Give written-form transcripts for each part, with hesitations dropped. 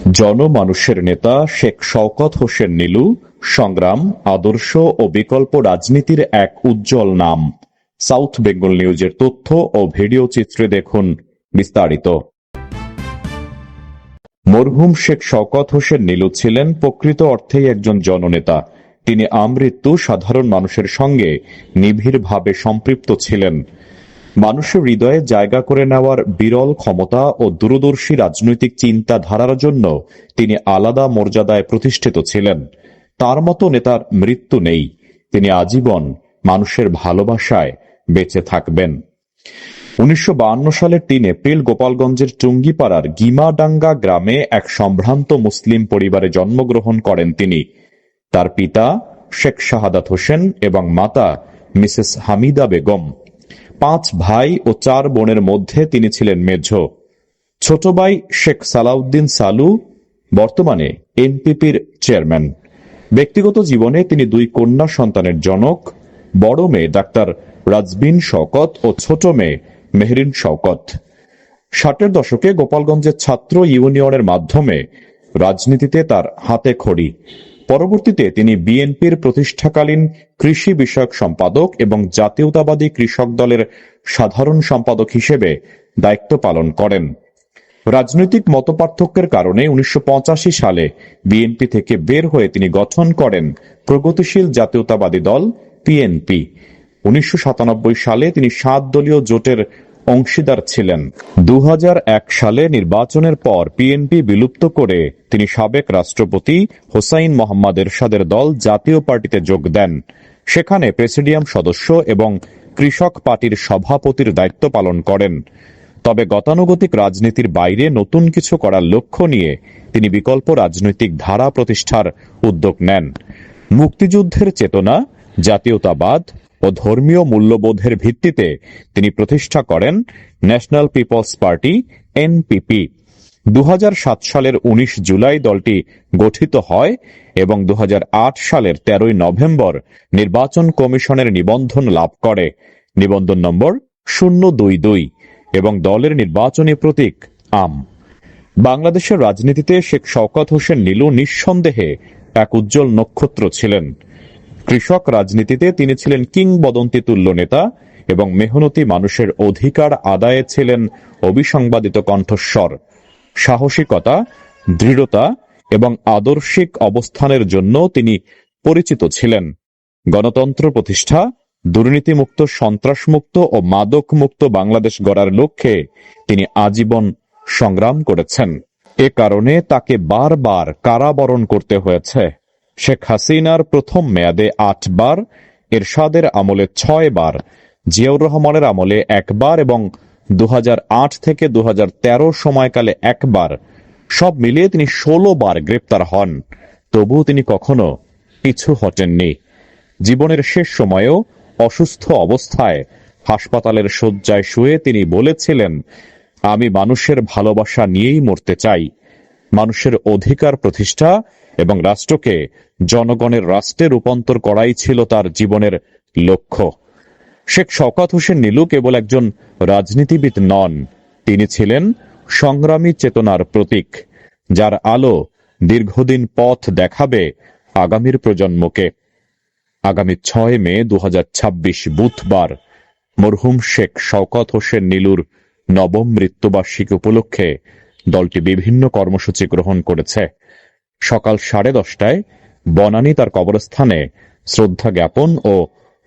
জনমানুষের নেতা শেখ শওকত হোসেন নীলু সংগ্রাম, আদর্শ ও বিকল্প রাজনীতির এক উজ্জ্বল নাম। সাউথ বেঙ্গল নিউজের তথ্য ও ভিডিও চিত্রে দেখুন বিস্তারিত। মরহুম শেখ শওকত হোসেন নীলু ছিলেন প্রকৃত অর্থেই একজন জননেতা। তিনি আমৃত্যু সাধারণ মানুষের সঙ্গে নিবিড়ভাবে সম্পৃক্ত ছিলেন। মানুষের হৃদয়ে জায়গা করে নেওয়ার বিরল ক্ষমতা ও দূরদর্শী রাজনৈতিক চিন্তাধারার জন্য তিনি আলাদা মর্যাদায় প্রতিষ্ঠিত ছিলেন। তার মতো নেতার মৃত্যু নেই। তিনি আজীবন মানুষের ভালোবাসায় বেঁচে থাকবেন। 1952 সালের 3 এপ্রিল গোপালগঞ্জের টুঙ্গিপাড়ার গিমাডাঙ্গা গ্রামে এক সম্ভ্রান্ত মুসলিম পরিবারে জন্মগ্রহণ করেন তিনি। তার পিতা শেখ শাহাদাত হোসেন এবং মাতা মিসেস হামিদা বেগম। 5 ভাই ও 4 বোনের মধ্যে তিনি ছিলেন মেঝ। ছোট ভাই শেখ সালাউদ্দিন সালু বর্তমানে এনপিপির চেয়ারম্যান। ব্যক্তিগত জীবনে তিনি 2 কন্যা সন্তানের জনক। বড় মেয়ে ডাক্তার রাজবিন শওকত ও ছোট মেয়ে মেহরিন শওকত। 60-এর দশকে গোপালগঞ্জের ছাত্র ইউনিয়নের মাধ্যমে রাজনীতিতে তার হাতে খড়ি। পরবর্তীতে তিনি বিএনপির প্রতিষ্ঠাকালীন কৃষি বিষয়ক সম্পাদক এবং জাতীয়তাবাদী কৃষক দলের সাধারণ সম্পাদক হিসেবে দায়িত্ব পালন করেন। রাজনৈতিক মতপার্থক্যের কারণে 1985 সালে বিএনপি থেকে বের হয়ে তিনি গঠন করেন প্রগতিশীল জাতীয়তাবাদী দল পিএনপি। 1997 সালে তিনি 7 দলীয় জোটের অংশীদার ছিলেন। 2001 সালে নির্বাচনের পর পিএনপি বিলুপ্ত করে তিনি সাবেক রাষ্ট্রপতি হোসাইন মোহাম্মদ এরশাদের দল জাতীয় পার্টিতে যোগ দেন। সেখানে প্রেসিডিয়াম সদস্য এবং কৃষক পার্টির সভাপতির দায়িত্ব পালন করেন। তবে গতানুগতিক রাজনীতির বাইরে নতুন কিছু করার লক্ষ্য নিয়ে তিনি বিকল্প রাজনৈতিক ধারা প্রতিষ্ঠার উদ্যোগ নেন। মুক্তিযুদ্ধের চেতনা, জাতীয়তাবাদ ও ধর্মীয় মূল্যবোধের ভিত্তিতে তিনি প্রতিষ্ঠা করেন ন্যাশনাল পিপলস পার্টি এনপিপি। 2007 সালের 19 জুলাই দলটি গঠিত হয় এবং 2008 সালের 13 নভেম্বর নির্বাচন কমিশনের নিবন্ধন লাভ করে, নিবন্ধন নম্বর 022, এবং দলের নির্বাচনী প্রতীক আম। বাংলাদেশের রাজনীতিতে শেখ শওকত হোসেন নীলু নিঃসন্দেহে এক উজ্জ্বল নক্ষত্র ছিলেন। কৃষক রাজনীতিতে তিনি ছিলেন কিংবদন্তি তুল্য নেতা এবং মেহনতি মানুষের অধিকার আদায়ে ছিলেন অবিসংবাদিত কণ্ঠস্বর। সাহসিকতা, দৃঢ়তা এবং আদর্শিক অবস্থানের জন্য তিনি পরিচিত ছিলেন। গণতন্ত্র প্রতিষ্ঠা, দুর্নীতিমুক্ত, সন্ত্রাসমুক্ত ও মাদকমুক্ত বাংলাদেশ গড়ার লক্ষ্যে তিনি আজীবন সংগ্রাম করেছেন। এ কারণে তাকে বারবার কারাবরণ করতে হয়েছে। শেখ হাসিনার প্রথম মেয়াদে 8 বার, এরশাদের আমলে 6 বার, জিয়াউর রহমানের আমলে 1 বার এবং 2008 থেকে 2013 সময়কালে 1 বার, সব মিলিয়ে তিনি 16 বার গ্রেপ্তার হন। তবুও তিনি কখনো পিছু হটেননি। জীবনের শেষ সময়েও অসুস্থ অবস্থায় হাসপাতালের শয্যায় শুয়ে তিনি বলেছিলেন, আমি মানুষের ভালোবাসা নিয়েই মরতে চাই। মানুষের অধিকার প্রতিষ্ঠা এবং রাষ্ট্রকে জনগণের রাষ্ট্রে রূপান্তর করাই ছিল তার জীবনের লক্ষ্য। শেখ শওকত হোসেন নীলু কেবল একজন রাজনীতিবিদ নন, তিনি ছিলেন সংগ্রামী চেতনার প্রতীক, যার আলো দীর্ঘদিন পথ দেখাবে আগামীর প্রজন্মকে। আগামী 6 মে 2026 বুধবার মরহুম শেখ শওকত হোসেন নীলুর নবম মৃত্যুবার্ষিকী উপলক্ষে দলটি বিভিন্ন কর্মসূচি গ্রহণ করেছে। সকাল 10:30টায় বনানী তার কবরস্থানে শ্রদ্ধা জ্ঞাপন ও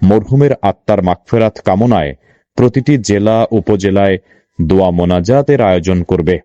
মরহুমের আত্মার মাগফিরাত কামনায় প্রতিটি জেলা উপজেলায় দোয়া মোনাজাতের আয়োজন করবে।